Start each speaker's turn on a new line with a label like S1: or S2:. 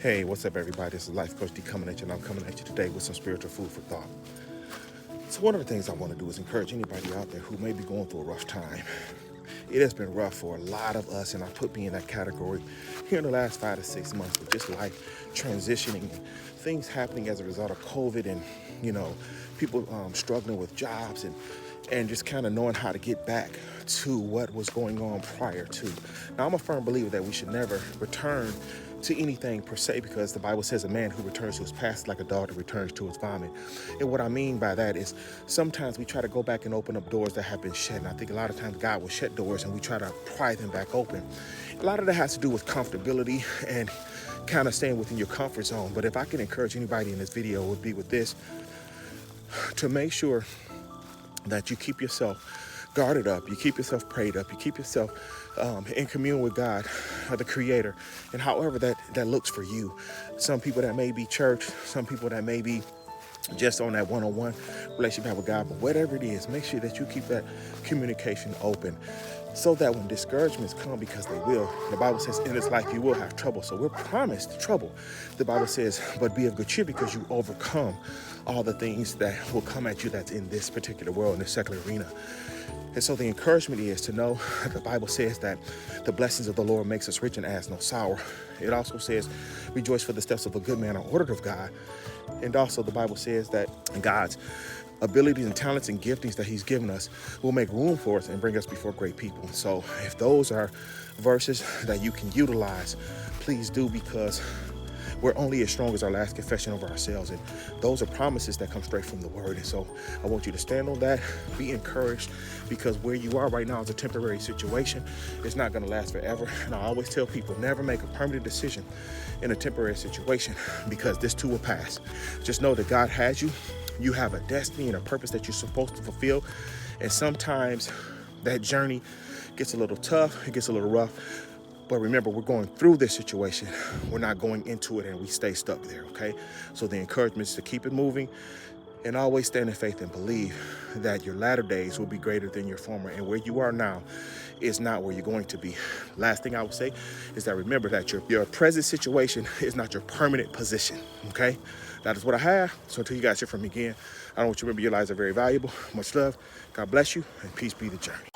S1: Hey, what's up, everybody? This is Life Coach D coming at you, and I'm coming at you today with some spiritual food for thought. So one of the things I want to do is encourage anybody out there who may be going through a rough time. It has been rough for a lot of us, and I put me in that category here in the last 5 to 6 months with just life transitioning and things happening as a result of COVID and, people struggling with jobs and just kind of knowing how to get back to what was going on prior to. Now, I'm a firm believer that we should never return to anything per se, because the Bible says a man who returns to his past is like a dog that returns to his vomit. And what I mean by that is sometimes we try to go back and open up doors that have been shut. And I think a lot of times God will shut doors and we try to pry them back open. A lot of that has to do with comfortability and kind of staying within your comfort zone. But if I can encourage anybody in this video, it would be with this: to make sure that you keep yourself guarded up, you keep yourself prayed up, you keep yourself in commune with God, the Creator, and however that looks for you. Some people that may be church, some people that may be just on that one-on-one relationship you have with God, but whatever it is, make sure that you keep that communication open so that when discouragements come, because they will, the Bible says in this life you will have trouble. So we're promised trouble. The Bible says, but be of good cheer because you overcome all the things that will come at you that's in this particular world, in this secular arena. And so the encouragement is to know that the Bible says that the blessings of the Lord makes us rich and adds no sorrow. It also says, rejoice, for the steps of a good man are ordered of God. And also the Bible says that God's abilities and talents and giftings that he's given us will make room for us and bring us before great people. So if those are verses that you can utilize, please do, because we're only as strong as our last confession over ourselves. And those are promises that come straight from the word. And so I want you to stand on that, be encouraged, because where you are right now is a temporary situation. It's not going to last forever. And I always tell people, never make a permanent decision in a temporary situation, because this too will pass. Just know that God has you. You have a destiny and a purpose that you're supposed to fulfill. And sometimes that journey gets a little tough. It gets a little rough. But remember, we're going through this situation. We're not going into it and we stay stuck there, okay? So the encouragement is to keep it moving and always stand in faith and believe that your latter days will be greater than your former. And where you are now is not where you're going to be. Last thing I would say is that remember that your present situation is not your permanent position, okay? That is what I have. So until you guys hear from me again, I want you to remember your lives are very valuable. Much love. God bless you, and peace be the journey.